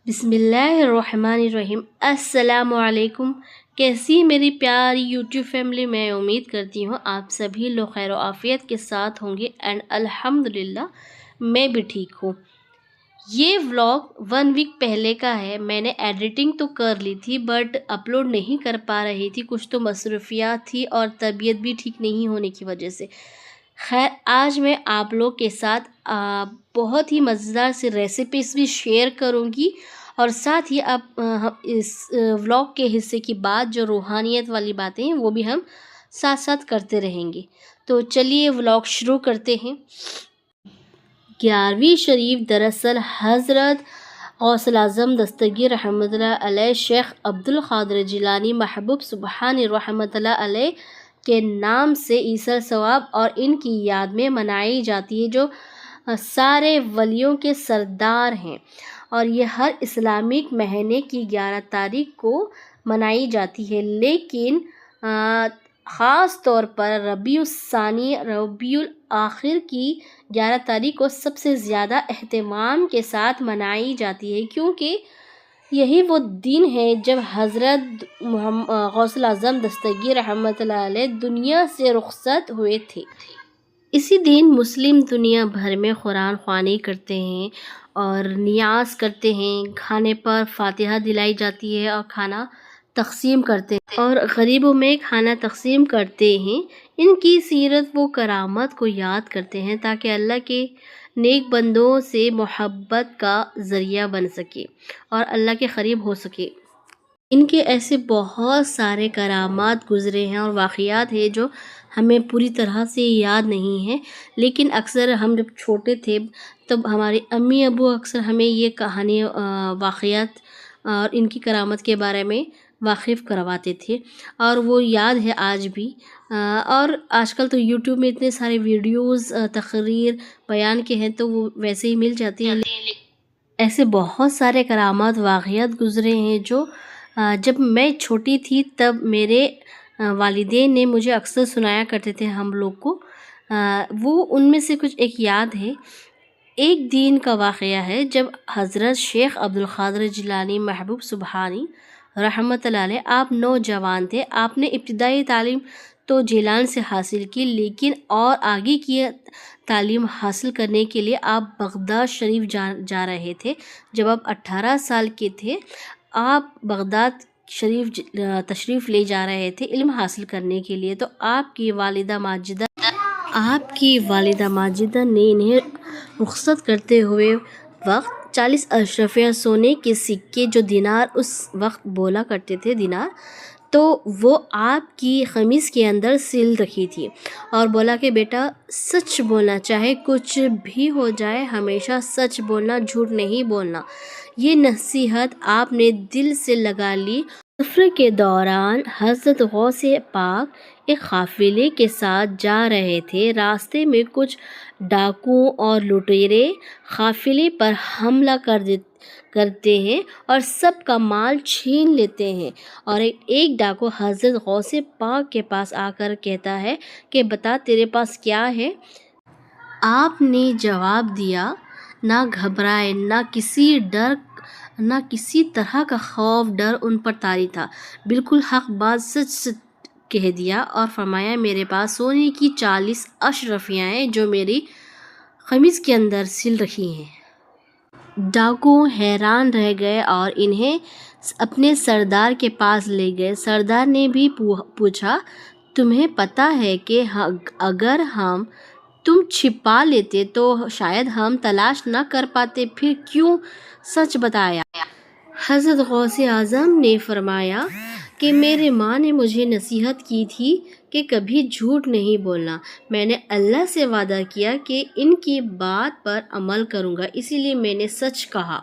بسم اللہ الرحمن الرحیم۔ السلام علیکم۔ کیسی میری پیاری یوٹیوب فیملی، میں امید کرتی ہوں آپ سبھی لوگ خیر و عافیت کے ساتھ ہوں گے اینڈ الحمدللہ میں بھی ٹھیک ہوں۔ یہ ولاگ 1 ویک پہلے کا ہے۔ میں نے ایڈیٹنگ تو کر لی تھی بٹ اپلوڈ نہیں کر پا رہی تھی، کچھ تو مصروفیات تھی اور طبیعت بھی ٹھیک نہیں ہونے کی وجہ سے۔ خیر، آج میں آپ لوگ کے ساتھ بہت ہی مزیدار سی ریسیپیز بھی شیئر کروں گی اور ساتھ ہی اب اس ولاگ کے حصے کی بات جو روحانیت والی باتیں ہیں وہ بھی ہم ساتھ ساتھ کرتے رہیں گے۔ تو چلیے ولاگ شروع کرتے ہیں۔ 11ویں شریف دراصل حضرت غوث اعظم دستگیر رحمۃ اللہ علیہ شیخ عبدالقادر جیلانی محبوب سبحانی رحمۃ اللہ علیہ کے نام سے عیسیٰ ثواب اور ان کی یاد میں منائی جاتی ہے، جو سارے ولیوں کے سردار ہیں، اور یہ ہر اسلامک مہینے کی 11 تاریخ کو منائی جاتی ہے، لیکن خاص طور پر ربیع الثانی ربیع الاخر کی 11 تاریخ کو سب سے زیادہ اہتمام کے ساتھ منائی جاتی ہے، کیونکہ یہی وہ دن ہے جب حضرت غوث اعظم دستگیر رحمۃ اللہ علیہ دنیا سے رخصت ہوئے تھے۔ اسی دن مسلم دنیا بھر میں قرآن خوانی کرتے ہیں اور نیاز کرتے ہیں، کھانے پر فاتحہ دلائی جاتی ہے اور کھانا تقسیم کرتے ہیں اور غریبوں میں کھانا تقسیم کرتے ہیں۔ ان کی سیرت و کرامت کو یاد کرتے ہیں تاکہ اللہ کے نیک بندوں سے محبت کا ذریعہ بن سکے اور اللہ کے قریب ہو سکے۔ ان کے ایسے بہت سارے کرامات گزرے ہیں اور واقعات ہیں جو ہمیں پوری طرح سے یاد نہیں ہیں، لیکن اکثر ہم جب چھوٹے تھے تب ہمارے امی ابو اکثر ہمیں یہ کہانی واقعات اور ان کی کرامت کے بارے میں واقف کرواتے تھے، اور وہ یاد ہے آج بھی۔ اور آج کل تو یوٹیوب میں اتنے سارے ویڈیوز تقریر بیان کے ہیں تو وہ ویسے ہی مل جاتی ہیں، ایسے بہت سارے کرامات واقعات گزرے ہیں جو جب میں چھوٹی تھی تب میرے والدین نے مجھے اکثر سنایا کرتے تھے ہم لوگ کو۔ وہ ان میں سے کچھ ایک یاد ہے۔ ایک دن کا واقعہ ہے جب حضرت شیخ عبدالقادر جیلانی محبوب سبحانی رحمۃ اللہ علیہ، آپ نوجوان تھے۔ آپ نے ابتدائی تعلیم تو جیلان سے حاصل کی، لیکن اور آگے کی تعلیم حاصل کرنے کے لیے آپ بغداد شریف جا رہے تھے۔ جب آپ 18 سال کے تھے، آپ بغداد شریف تشریف لے جا رہے تھے علم حاصل کرنے کے لیے، تو آپ کی والدہ ماجدہ نے انہیں رخصت کرتے ہوئے وقت 40 اشرفیہ سونے کے سکے، جو دینار اس وقت بولا کرتے تھے دینار، تو وہ آپ کی قمیص کے اندر سل رکھی تھی اور بولا کہ بیٹا سچ بولنا، چاہے کچھ بھی ہو جائے ہمیشہ سچ بولنا، جھوٹ نہیں بولنا۔ یہ نصیحت آپ نے دل سے لگا لی۔ سفر کے دوران حضرت غوث پاک ایک قافلے کے ساتھ جا رہے تھے۔ راستے میں کچھ ڈاکوؤں اور لٹیرے قافلے پر حملہ کرتے ہیں اور سب کا مال چھین لیتے ہیں، اور ایک ڈاکو حضرت غوث پاک کے پاس آ کر کہتا ہے کہ بتا تیرے پاس کیا ہے؟ آپ نے جواب دیا، نہ گھبرائے، نہ کسی طرح کا خوف ڈر ان پر طاری تھا، بالکل حق بات سچ کہہ دیا، اور فرمایا میرے پاس سونے کی 40 اشرفیاں ہیں جو میری قمیص کے اندر سل رکھی ہیں۔ ڈاکو حیران رہ گئے اور انہیں اپنے سردار کے پاس لے گئے۔ سردار نے بھی پوچھا، تمہیں پتہ ہے کہ اگر ہم تم چھپا لیتے تو شاید ہم تلاش نہ کر پاتے، پھر کیوں سچ بتایا؟ حضرت غوث اعظم نے فرمایا کہ میری ماں نے مجھے نصیحت کی تھی کہ کبھی جھوٹ نہیں بولنا۔ میں نے اللہ سے وعدہ کیا کہ ان کی بات پر عمل کروں گا، اسی لیے میں نے سچ کہا۔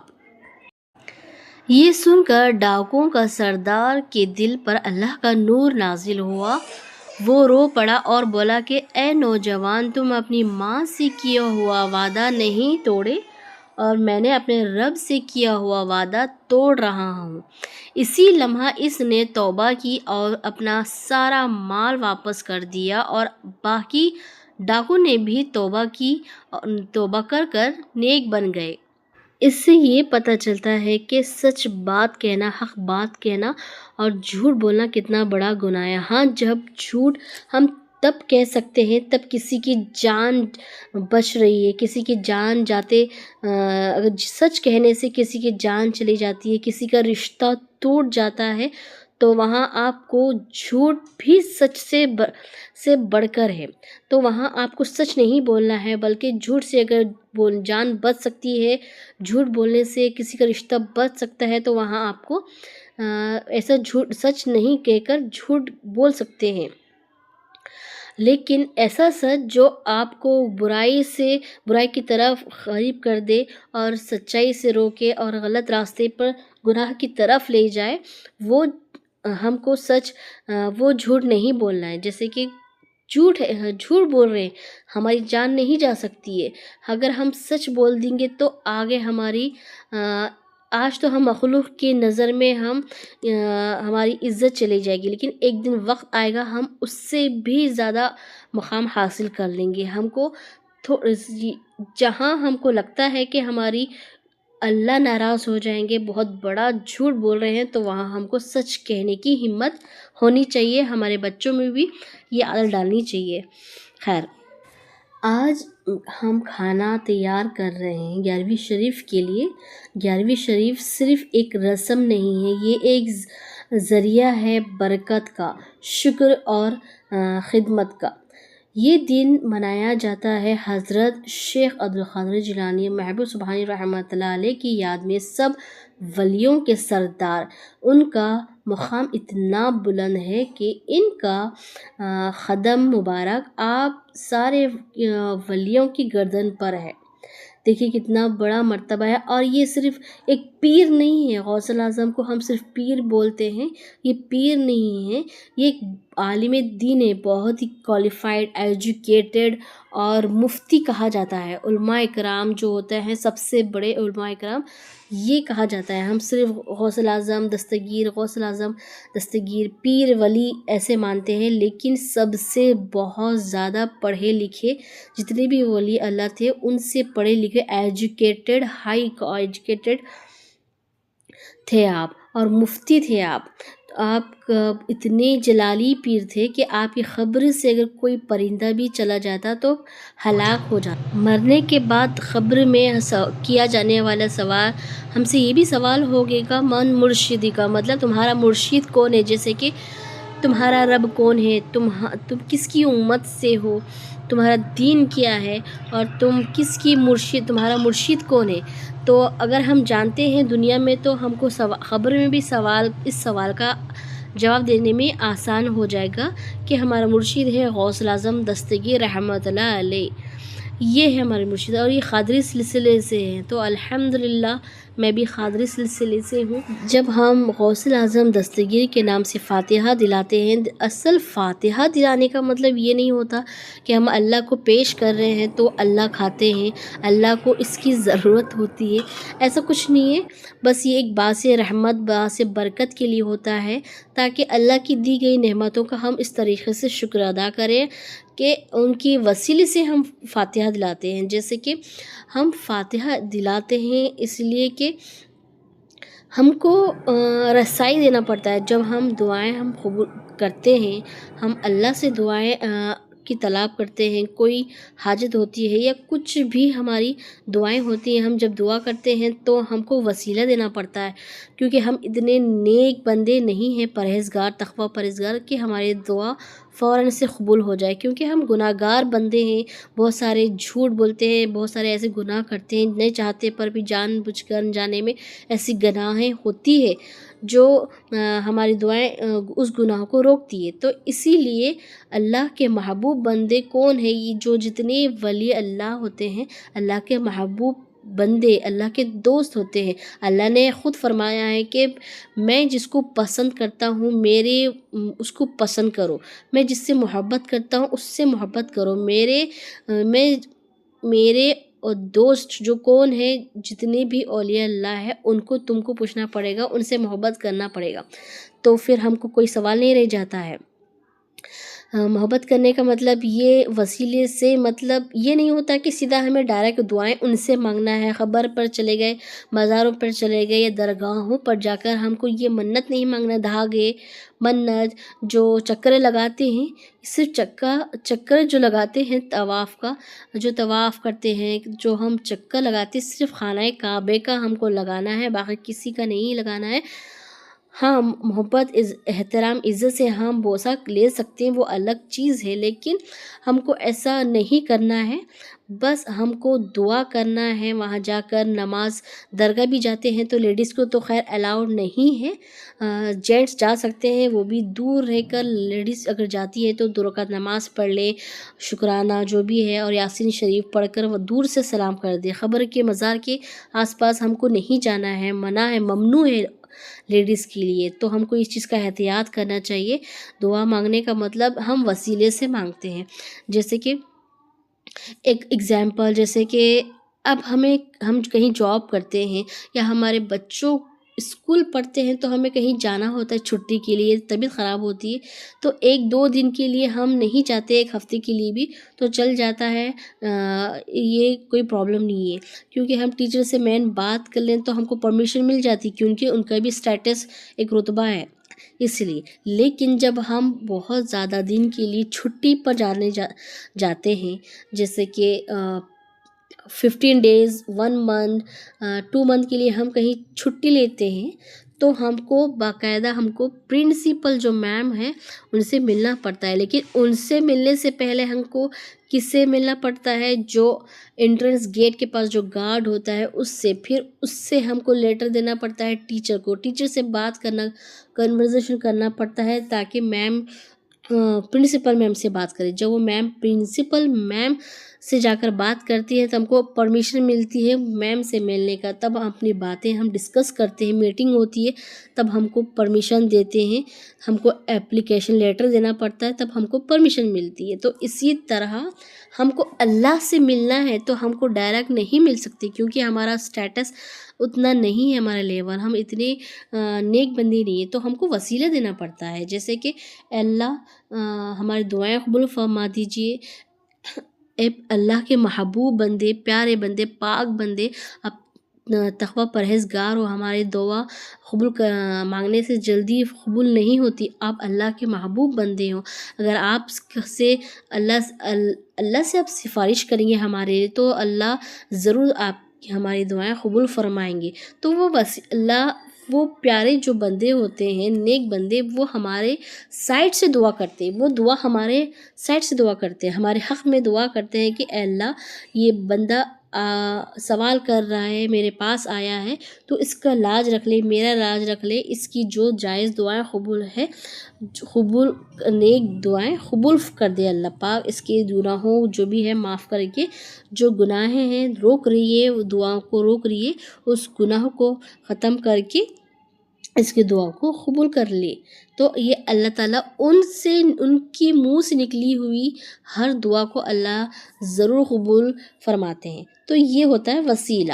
یہ سن کر ڈاکوؤں کا سردار کے دل پر اللہ کا نور نازل ہوا۔ وہ رو پڑا اور بولا کہ اے نوجوان، تم اپنی ماں سے کیا ہوا وعدہ نہیں توڑے اور میں نے اپنے رب سے کیا ہوا وعدہ توڑ رہا ہوں۔ اسی لمحہ اس نے توبہ کی اور اپنا سارا مال واپس کر دیا، اور باقی ڈاکو نے بھی توبہ کر نیک بن گئے۔ اس سے یہ پتہ چلتا ہے کہ سچ بات کہنا، حق بات کہنا اور جھوٹ بولنا کتنا بڑا گناہ ہے۔ ہاں، جب جھوٹ ہم تب کہہ سکتے ہیں تب کسی کی جان بچ رہی ہے، کسی کی جان جاتے اگر سچ کہنے سے کسی کی جان چلی جاتی ہے، کسی کا رشتہ ٹوٹ جاتا ہے، تو وہاں آپ کو جھوٹ بھی سچ سے بڑھ کر ہے۔ تو وہاں آپ کو سچ نہیں بولنا ہے، بلکہ جھوٹ سے اگر جان بچ سکتی ہے، جھوٹ بولنے سے کسی کا رشتہ بچ سکتا ہے، تو وہاں آپ کو ایسا سچ نہیں کہہ کر جھوٹ بول سکتے ہیں۔ لیکن ایسا سچ جو آپ کو برائی کی طرف قریب کر دے اور سچائی سے روکے اور غلط راستے پر گناہ کی طرف لے جائے، وہ ہم کو وہ جھوٹ نہیں بولنا ہے۔ جیسے کہ جھوٹ بول رہے ہیں، ہماری جان نہیں جا سکتی ہے۔ اگر ہم سچ بول دیں گے تو آگے آج تو ہم مخلوق کی نظر میں ہماری عزت چلی جائے گی، لیکن ایک دن وقت آئے گا ہم اس سے بھی زیادہ مقام حاصل کر لیں گے۔ جہاں ہم کو لگتا ہے کہ ہماری اللہ ناراض ہو جائیں گے، بہت بڑا جھوٹ بول رہے ہیں، تو وہاں ہم کو سچ کہنے کی ہمت ہونی چاہیے۔ ہمارے بچوں میں بھی یہ عادت ڈالنی چاہیے۔ خیر، آج ہم کھانا تیار کر رہے ہیں 11ویں شریف کے لیے۔ 11ویں شریف صرف ایک رسم نہیں ہے، یہ ایک ذریعہ ہے برکت کا، شکر اور خدمت کا۔ یہ دن منایا جاتا ہے حضرت شیخ عبدالقادر جیلانی محبوب سبحانی رحمۃ اللہ علیہ کی یاد میں۔ سب ولیوں کے سردار، ان کا مقام اتنا بلند ہے کہ ان کا قدم مبارک آپ سارے ولیوں کی گردن پر ہے۔ دیکھیے کتنا بڑا مرتبہ ہے، اور یہ صرف ایک پیر نہیں ہے۔ غوث اعظم کو ہم صرف پیر بولتے ہیں، یہ پیر نہیں ہے، یہ ایک عالم دین ہے، بہت ہی کوالیفائڈ، ایجوکیٹڈ اور مفتی کہا جاتا ہے۔ علماء کرام جو ہوتے ہیں، سب سے بڑے علماء کرام، یہ کہا جاتا ہے۔ ہم صرف غوث اعظم دستگیر پیر ولی ایسے مانتے ہیں، لیکن سب سے بہت زیادہ پڑھے لکھے جتنے بھی ولی اللہ تھے، ان سے پڑھے لکھے ایجوکیٹڈ، ہائی ایجوکیٹڈ تھے آپ، اور مفتی تھے آپ اتنے جلالی پیر تھے کہ آپ کی قبر سے اگر کوئی پرندہ بھی چلا جاتا تو ہلاک ہو جاتا۔ مرنے کے بعد قبر میں کیا جانے والا سوال، ہم سے یہ بھی سوال ہوگے گا، من مرشدی کا مطلب تمہارا مرشد کون ہے؟ جیسے کہ تمہارا رب کون ہے، تم کس کی امت سے ہو، تمہارا دین کیا ہے، اور تم کس کی تمہارا مرشد کون ہے۔ تو اگر ہم جانتے ہیں دنیا میں، تو ہم کو خبر میں بھی اس سوال کا جواب دینے میں آسان ہو جائے گا کہ ہمارا مرشد ہے غوث اعظم دستگیر رحمۃ اللہ علیہ، یہ ہے ہمارے مرشد، اور یہ قادری سلسلے سے ہیں۔ تو الحمدللہ میں بھی قادری سلسلے سے ہوں۔ جب ہم غوث اعظم دستگیر کے نام سے فاتحہ دلاتے ہیں، اصل فاتحہ دلانے کا مطلب یہ نہیں ہوتا کہ ہم اللہ کو پیش کر رہے ہیں تو اللہ کھاتے ہیں، اللہ کو اس کی ضرورت ہوتی ہے، ایسا کچھ نہیں ہے۔ بس یہ ایک باعث رحمت، باعث برکت کے لیے ہوتا ہے، تاکہ اللہ کی دی گئی نعمتوں کا ہم اس طریقے سے شکر ادا کریں کہ ان کی وسیلے سے ہم فاتحہ دلاتے ہیں۔ جیسے کہ ہم فاتحہ دلاتے ہیں اس لیے کہ ہم کو رسائی دینا پڑتا ہے۔ جب ہم دعائیں قبول کرتے ہیں، ہم اللہ سے دعائیں کی طلب کرتے ہیں، کوئی حاجت ہوتی ہے یا کچھ بھی ہماری دعائیں ہوتی ہیں، ہم جب دعا کرتے ہیں تو ہم کو وسیلہ دینا پڑتا ہے، کیونکہ ہم اتنے نیک بندے نہیں ہیں، پرہیزگار، تقوی پرہیزگار، کہ ہماری دعا فوراً سے قبول ہو جائے، کیونکہ ہم گناہ گار بندے ہیں، بہت سارے جھوٹ بولتے ہیں، بہت سارے ایسے گناہ کرتے ہیں، نہیں چاہتے پر بھی جان بوجھ کر انجانے میں ایسی گناہیں ہوتی ہے جو ہماری دعائیں اس گناہ کو روکتی ہے۔ تو اسی لیے اللہ کے محبوب بندے کون ہیں؟ یہ جو جتنے ولی اللہ ہوتے ہیں، اللہ کے محبوب بندے، اللہ کے دوست ہوتے ہیں۔ اللہ نے خود فرمایا ہے کہ میں جس کو پسند کرتا ہوں اس کو پسند کرو، میں جس سے محبت کرتا ہوں اس سے محبت کرو۔ میرے اور دوست جو کون ہے، جتنے بھی اولیاء اللہ ہے، ان کو تم کو پوچھنا پڑے گا، ان سے محبت کرنا پڑے گا، تو پھر ہم کو کوئی سوال نہیں رہ جاتا ہے۔ محبت کرنے کا مطلب یہ وسیلے سے مطلب یہ نہیں ہوتا کہ سیدھا ہمیں ڈائریکٹ دعائیں ان سے مانگنا ہے. قبر پر چلے گئے، مزاروں پر چلے گئے یا درگاہوں پر جا کر ہم کو یہ منت نہیں مانگنا. دھاگے منت جو چکریں لگاتے ہیں، صرف چکر جو لگاتے ہیں طواف کا، جو طواف کرتے ہیں، جو ہم چکر لگاتے ہیں صرف خانہ کعبے کا ہم کو لگانا ہے، باقی کسی کا نہیں لگانا ہے. ہاں، محبت احترام عزت سے ہم بوسہ لے سکتے ہیں، وہ الگ چیز ہے، لیکن ہم کو ایسا نہیں کرنا ہے. بس ہم کو دعا کرنا ہے. وہاں جا کر نماز، درگاہ بھی جاتے ہیں تو لیڈیز کو تو خیر الاؤڈ نہیں ہے، جینٹس جا سکتے ہیں، وہ بھی دور رہ کر. لیڈیز اگر جاتی ہے تو 2 رکعت نماز پڑھ لے، شکرانہ جو بھی ہے، اور یاسین شریف پڑھ کر وہ دور سے سلام کر دے. قبر کے مزار کے آس پاس ہم کو نہیں جانا ہے، منع ہے، ممنوع ہے لیڈیز کے لیے. تو ہم کو اس چیز کا احتیاط کرنا چاہیے. دعا مانگنے کا مطلب ہم وسیلے سے مانگتے ہیں. جیسے کہ ایک ایگزامپل، جیسے کہ اب ہم کہیں جاب کرتے ہیں یا ہمارے بچوں اسکول پڑھتے ہیں تو ہمیں کہیں جانا ہوتا ہے چھٹی کے لیے، طبیعت خراب ہوتی ہے تو 1-2 دن کے لیے ہم نہیں جاتے، 1 ہفتے کے لیے بھی تو چل جاتا ہے. یہ کوئی پرابلم نہیں ہے، کیونکہ ہم ٹیچر سے مین بات کر لیں تو ہم کو پرمیشن مل جاتی، کیونکہ ان کا بھی اسٹیٹس ایک رتبہ ہے اس لیے. لیکن جب ہم بہت زیادہ دن کے لیے چھٹی پر جاتے ہیں، جیسے کہ 15 days، 1 month، 2 month کے لیے ہم کہیں چھٹی لیتے ہیں تو ہم کو باقاعدہ پرنسپل جو میم ہے ان سے ملنا پڑتا ہے. لیکن ان سے ملنے سے پہلے ہم کو کس سے ملنا پڑتا ہے؟ جو انٹرنس گیٹ کے پاس جو گارڈ ہوتا ہے اس سے. پھر اس سے ہم کو لیٹر دینا پڑتا ہے ٹیچر کو، ٹیچر سے بات کرنا، کنورزیشن کرنا پڑتا ہے تاکہ میم پرنسپل میم سے بات کرے. جب وہ میم پرنسپل میم سے جا کر بات کرتی ہے تو ہم کو پرمیشن ملتی ہے میم سے ملنے کا. تب اپنی باتیں ہم ڈسکس کرتے ہیں، میٹنگ ہوتی ہے تب ہم کو پرمیشن دیتے ہیں. ہم کو اپلیکیشن لیٹر دینا پڑتا ہے تب ہم کو پرمیشن ملتی ہے. تو اسی طرح ہم کو اللہ سے ملنا ہے تو ہم کو ڈائریکٹ نہیں مل سکتے، کیونکہ ہمارا اسٹیٹس اتنا نہیں ہے، ہمارا لیول، ہم اتنے نیک بندے نہیں ہیں، تو ہم کو وسیلہ دینا پڑتا ہے. جیسے کہ اللہ ہماری دعائیں قبول فرما دیجیے. اے اللہ کے محبوب بندے، پیارے بندے، پاک بندے، تقوی پرہیزگار ہو، ہماری دعا قبول مانگنے سے جلدی قبول نہیں ہوتی. آپ اللہ کے محبوب بندے ہو، اگر آپ سے اللہ سے آپ سفارش کریں گے ہمارے تو اللہ ضرور آپ کی ہماری دعائیں قبول فرمائیں گے. تو وہ پیارے جو بندے ہوتے ہیں، نیک بندے، وہ ہمارے سائڈ سے دعا کرتے ہیں، وہ دعا ہمارے سائڈ سے دعا کرتے ہیں، ہمارے حق میں دعا کرتے ہیں کہ اے اللہ یہ بندہ سوال کر رہا ہے، میرے پاس آیا ہے تو اس کا لاج رکھ لے، میرا لاج رکھ لے، اس کی جو جائز دعائیں نیک دعائیں قبول کر دے اللہ پاک. اس کے گناہوں جو بھی ہے معاف کر کے، جو گناہ ہیں روک رہی ہے، وہ دعاؤں کو روک رہی ہے، اس گناہ کو ختم کر کے اس کی دعا کو قبول کر لے. تو یہ اللہ تعالیٰ ان کی منہ سے نکلی ہوئی ہر دعا کو اللہ ضرور قبول فرماتے ہیں. تو یہ ہوتا ہے وسیلہ.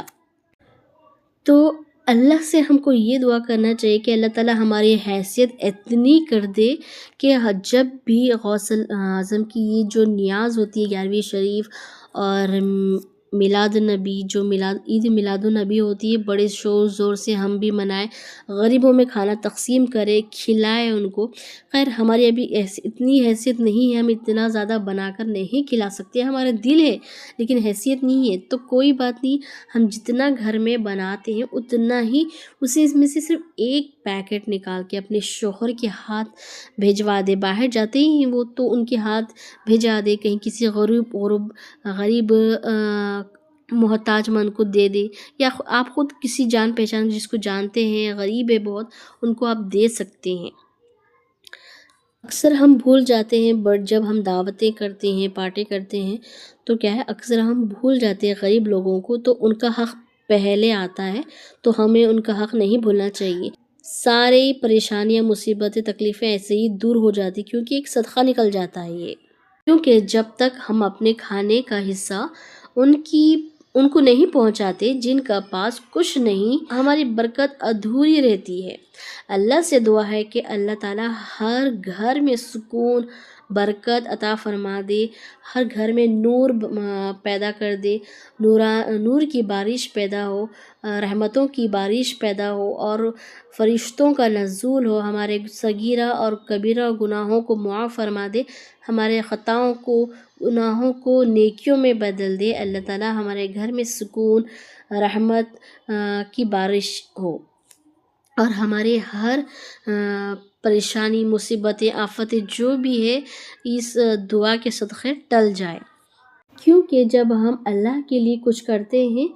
تو اللہ سے ہم کو یہ دعا کرنا چاہیے کہ اللہ تعالیٰ ہماری حیثیت اتنی کر دے کہ جب بھی غوث اعظم کی یہ جو نیاز ہوتی ہے 11ویں شریف اور میلاد النبی، جو عید میلاد النبی ہوتی ہے، بڑے شور زور سے ہم بھی منائیں، غریبوں میں کھانا تقسیم کرے، کھلائے ان کو. خیر ہماری ابھی اتنی حیثیت نہیں ہے، ہم اتنا زیادہ بنا کر نہیں کھلا سکتے، ہمارا دل ہے لیکن حیثیت نہیں ہے. تو کوئی بات نہیں، ہم جتنا گھر میں بناتے ہیں اتنا ہی اسی میں سے صرف 1 پیکٹ نکال کے اپنے شوہر کے ہاتھ بھیجوا دے. باہر جاتے ہی وہ تو ان کے ہاتھ بھیجا دے، کہیں کسی غریب محتاج مند کو دے دے، یا آپ خود کسی جان پہچان جس کو جانتے ہیں غریب ہے بہت، ان کو آپ دے سکتے ہیں. اکثر ہم بھول جاتے ہیں، بٹ جب ہم دعوتیں کرتے ہیں، پارٹی کرتے ہیں تو کیا ہے، اکثر ہم بھول جاتے ہیں غریب لوگوں کو، تو ان کا حق پہلے آتا ہے. تو ہمیں ان کا حق نہیں بھولنا چاہیے. ساری پریشانیاں، مصیبتیں، تکلیفیں ایسے ہی دور ہو جاتی، کیونکہ ایک صدقہ نکل جاتا ہے یہ. کیونکہ جب تک ہم اپنے کھانے کا حصہ ان کو نہیں پہنچاتے جن کا پاس کچھ نہیں، ہماری برکت ادھوری رہتی ہے. اللہ سے دعا ہے کہ اللہ تعالیٰ ہر گھر میں سکون، برکت عطا فرما دے، ہر گھر میں نور پیدا کر دے، نور کی بارش پیدا ہو، رحمتوں کی بارش پیدا ہو اور فرشتوں کا نزول ہو، ہمارے صغیرہ اور کبیرہ گناہوں کو معاف فرما دے، ہمارے خطاؤں کو گناہوں کو نیکیوں میں بدل دے۔ اللہ تعالیٰ ہمارے گھر میں سکون، رحمت کی بارش ہو اور ہمارے ہر پریشانی، مصیبتیں، آفتیں جو بھی ہے اس دعا کے صدقے ٹل جائے، کیونکہ جب ہم اللہ کے لیے کچھ کرتے ہیں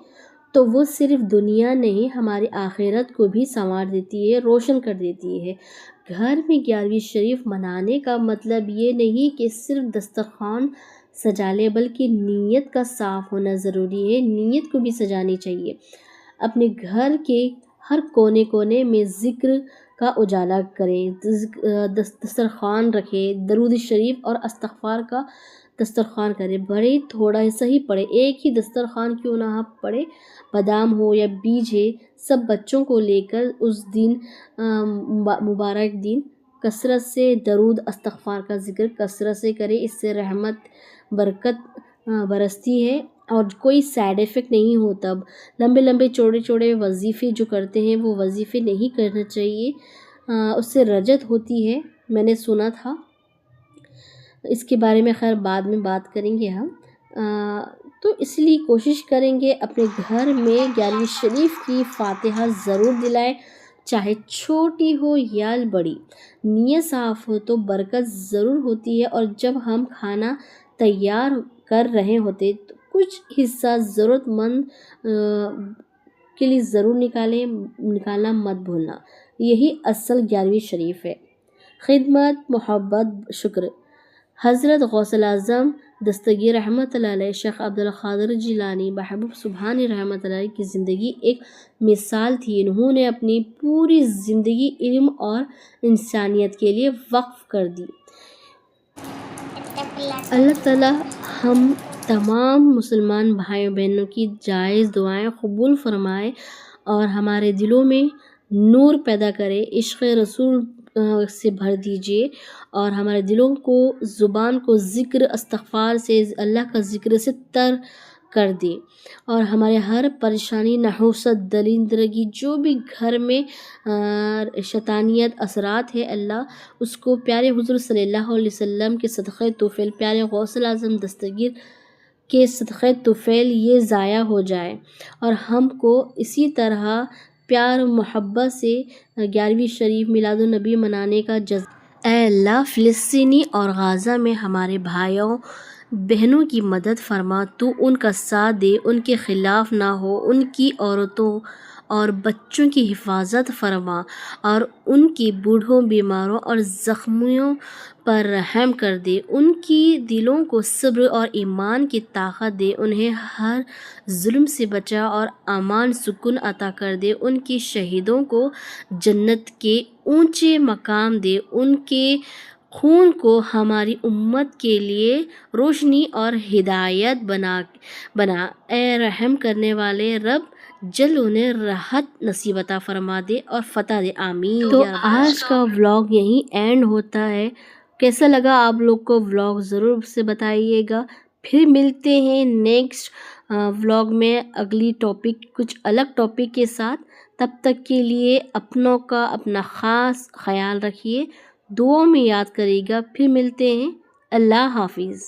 تو وہ صرف دنیا نہیں ہماری آخرت کو بھی سنوار دیتی ہے، روشن کر دیتی ہے۔ گھر میں 11ویں شریف منانے کا مطلب یہ نہیں کہ صرف دسترخوان سجا لے، بلکہ نیت کا صاف ہونا ضروری ہے، نیت کو بھی سجانی چاہیے۔ اپنے گھر کے ہر کونے کونے میں ذکر کا اجالا کریں، دسترخوان رکھیں، درود شریف اور استغفار کا دسترخوان کریں، بڑے تھوڑا سا ہی پڑے، ایک ہی دسترخوان کیوں نہ پڑے، بادام ہو یا بیج ہے، سب بچوں کو لے کر اس دن مبارک دن کثرت سے درود استغفار کا ذکر کثرت سے کریں، اس سے رحمت برکت برستی ہے اور کوئی سائیڈ ایفیکٹ نہیں ہوتا۔ لمبے لمبے چوڑے چوڑے وظیفے جو کرتے ہیں وہ وظیفے نہیں کرنا چاہیے، اس سے رجت ہوتی ہے، میں نے سنا تھا، اس کے بارے میں خیر بعد میں بات کریں گے ہم۔ تو اس لیے کوشش کریں گے اپنے گھر میں 11ویں شریف کی فاتحہ ضرور دلائیں، چاہے چھوٹی ہو یا بڑی، نیت صاف ہو تو برکت ضرور ہوتی ہے۔ اور جب ہم کھانا تیار کر رہے ہوتے تو کچھ حصہ ضرورت مند کے لیے ضرور نکالنا مت بھولنا، یہی اصل 11ویں شریف ہے۔ خدمت، محبت، شکر۔ حضرت غوث اعظم دستگیر رحمۃ اللہ علیہ شیخ عبدالقادر جیلانی محبوب سبحانی رحمۃ اللہ علیہ کی زندگی ایک مثال تھی، انہوں نے اپنی پوری زندگی علم اور انسانیت کے لیے وقف کر دی۔ اللہ تعالیٰ ہم تمام مسلمان بھائیوں بہنوں کی جائز دعائیں قبول فرمائے اور ہمارے دلوں میں نور پیدا کرے، عشق رسول سے بھر دیجیے اور ہمارے دلوں کو، زبان کو ذکر استغفار سے، اللہ کا ذکر سے تر کر دے اور ہمارے ہر پریشانی، نحوست، دلندرگی، جو بھی گھر میں شیطانیت اثرات ہے، اللہ اس کو پیارے حضور صلی اللہ علیہ وسلم کے صدقے توفیل، پیارے غوث اعظم دستگیر کے صدقے توفیل یہ ضائع ہو جائے اور ہم کو اسی طرح پیار محبت سے 11ویں شریف میلاد النبی منانے کا جذبہ۔ اے اللہ، فلسطینی اور غزہ میں ہمارے بھائیوں بہنوں کی مدد فرما، تو ان کا ساتھ دے، ان کے خلاف نہ ہو، ان کی عورتوں اور بچوں کی حفاظت فرما اور ان کی بوڑھوں، بیماروں اور زخمیوں پر رحم کر دے، ان کی دلوں کو صبر اور ایمان کی طاقت دے، انہیں ہر ظلم سے بچا اور امان سکون عطا کر دے، ان کے شہیدوں کو جنت کے اونچے مقام دے، ان کے خون کو ہماری امت کے لیے روشنی اور ہدایت بنا۔ اے رحم کرنے والے رب، جل انہیں راحت نصیب عطا فرما دے اور فتح دے، آمین۔ تو آج کا ولاگ یہیں اینڈ ہوتا ہے، کیسا لگا آپ لوگ کو ولاگ ضرور سے بتائیے گا، پھر ملتے ہیں نیکسٹ ولاگ میں اگلی ٹاپک، کچھ الگ ٹاپک کے ساتھ۔ تب تک کے لیے اپنوں کا اپنا خاص خیال رکھیے، دعاؤں میں یاد کریے گا، پھر ملتے ہیں، اللہ حافظ۔